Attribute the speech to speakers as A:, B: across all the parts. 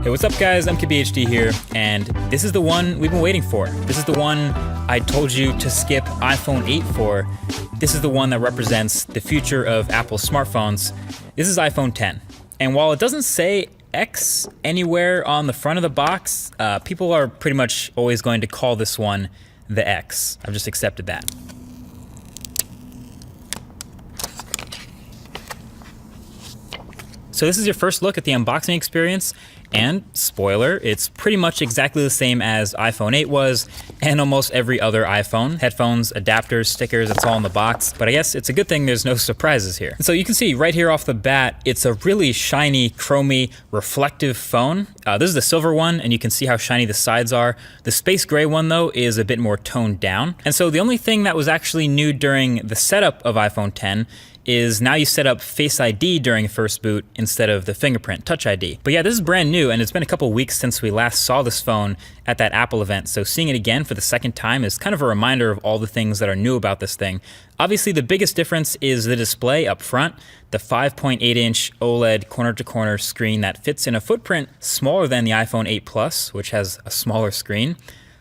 A: Hey, what's up guys? MKBHD here, and this is the one we've been waiting for. This is the one I told you to skip iPhone 8 for. This is the one that represents the future of Apple smartphones. This is iPhone 10. And while it doesn't say X anywhere on the front of the box, people are pretty much always going to call this one the X. I've just accepted that. So this is your first look at the unboxing experience, and spoiler, it's pretty much exactly the same as iPhone 8 was, and almost every other iPhone. Headphones, adapters, stickers, it's all in the box, but I guess it's a good thing there's no surprises here. And so you can see right here off the bat, it's a really shiny, chromy, reflective phone. This is the silver one, and you can see how shiny the sides are. The space gray one though is a bit more toned down. And so the only thing that was actually new during the setup of iPhone 10 is now you set up Face ID during first boot instead of the fingerprint Touch ID. But yeah, this is brand new, and it's been a couple weeks since we last saw this phone at that Apple event, so seeing it again for the second time is kind of a reminder of all the things that are new about this thing. Obviously, the biggest difference is the display up front, the 5.8-inch OLED corner-to-corner screen that fits in a footprint smaller than the iPhone 8 Plus, which has a smaller screen.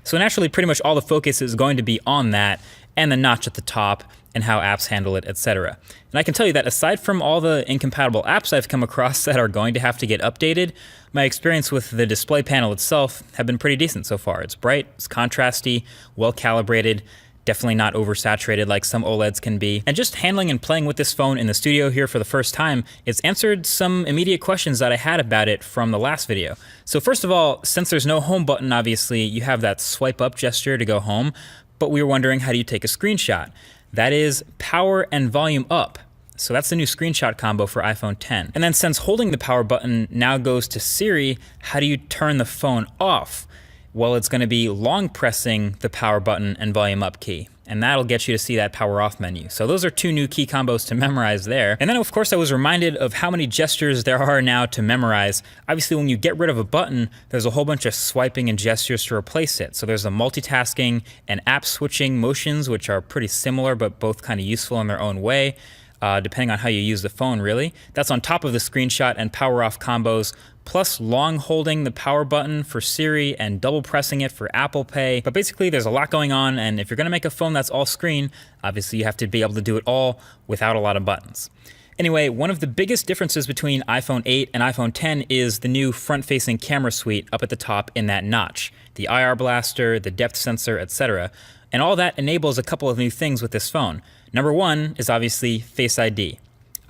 A: So naturally, pretty much all the focus is going to be on that, and the notch at the top, and how apps handle it, etc. And I can tell you that aside from all the incompatible apps I've come across that are going to have to get updated, my experience with the display panel itself have been pretty decent so far. It's bright, it's contrasty, well calibrated, definitely not oversaturated like some OLEDs can be. And just handling and playing with this phone in the studio here for the first time, it's answered some immediate questions that I had about it from the last video. So first of all, since there's no home button, obviously, you have that swipe up gesture to go home, but we were wondering, how do you take a screenshot? That is power and volume up. So that's the new screenshot combo for iPhone 10. And then since holding the power button now goes to Siri, how do you turn the phone off? Well, it's going to be long pressing the power button and volume up key, and that'll get you to see that power off menu. So those are two new key combos to memorize there. And then of course I was reminded of how many gestures there are now to memorize. Obviously when you get rid of a button, there's a whole bunch of swiping and gestures to replace it. So there's the multitasking and app switching motions, which are pretty similar but both kind of useful in their own way. Depending on how you use the phone, really. That's on top of the screenshot and power off combos, plus long holding the power button for Siri and double pressing it for Apple Pay. But basically there's a lot going on, and if you're gonna make a phone that's all screen, obviously you have to be able to do it all without a lot of buttons. Anyway, one of the biggest differences between iPhone 8 and iPhone 10 is the new front-facing camera suite up at the top in that notch. The IR blaster, the depth sensor, etc. And all that enables a couple of new things with this phone. Number one is obviously Face ID.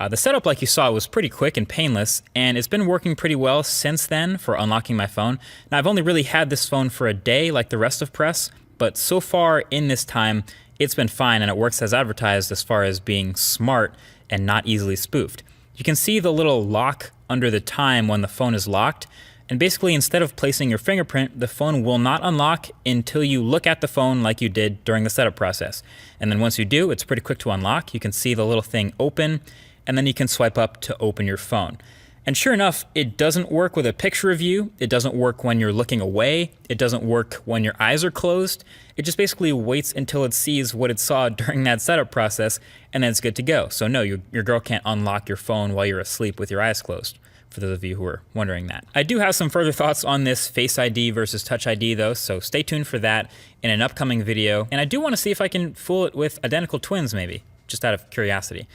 A: The setup, like you saw, was pretty quick and painless, and it's been working pretty well since then for unlocking my phone. Now, I've only really had this phone for a day like the rest of press, but so far in this time, it's been fine, and it works as advertised as far as being smart and not easily spoofed. You can see the little lock under the time when the phone is locked, and basically instead of placing your fingerprint, the phone will not unlock until you look at the phone like you did during the setup process. And then once you do, it's pretty quick to unlock. You can see the little thing open, and then you can swipe up to open your phone. And sure enough, it doesn't work with a picture of you. It doesn't work when you're looking away. It doesn't work when your eyes are closed. It just basically waits until it sees what it saw during that setup process, and then it's good to go. So no, your girl can't unlock your phone while you're asleep with your eyes closed, for those of you who are wondering that. I do have some further thoughts on this Face ID versus Touch ID though, so stay tuned for that in an upcoming video. And I do want to see if I can fool it with identical twins maybe, just out of curiosity.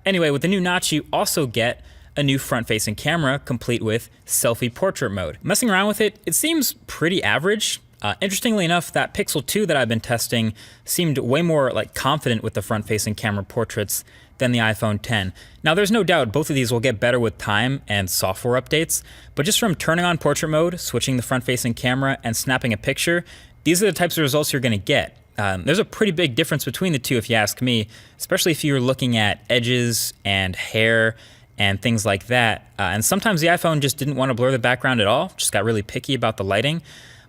A: Anyway, with the new notch, you also get a new front-facing camera complete with selfie portrait mode. Messing around with it, it seems pretty average. Interestingly enough, that Pixel 2 that I've been testing seemed way more confident with the front-facing camera portraits than the iPhone 10. Now there's no doubt both of these will get better with time and software updates, but just from turning on portrait mode, switching the front-facing camera, and snapping a picture, these are the types of results you're gonna get. There's a pretty big difference between the two if you ask me, especially if you're looking at edges and hair and things like that. And sometimes the iPhone just didn't want to blur the background at all, just got really picky about the lighting.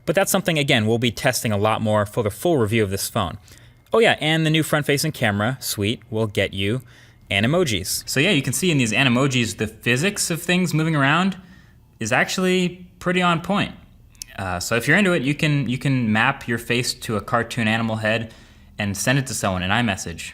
A: But that's something, again, we'll be testing a lot more for the full review of this phone. Oh yeah, and the new front-facing camera suite will get you Animojis. So yeah, you can see in these Animojis, the physics of things moving around is actually pretty on point. So if you're into it, you can map your face to a cartoon animal head and send it to someone in iMessage.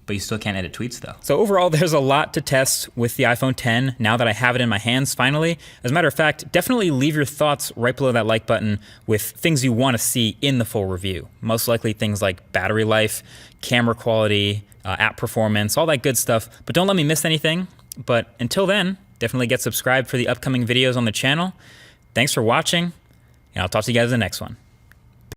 A: But you still can't edit tweets though. So overall, there's a lot to test with the iPhone 10 now that I have it in my hands finally. As a matter of fact, definitely leave your thoughts right below that like button with things you want to see in the full review. Most likely things like battery life, camera quality, app performance, all that good stuff. But don't let me miss anything. But until then, definitely get subscribed for the upcoming videos on the channel. Thanks for watching, and I'll talk to you guys in the next one.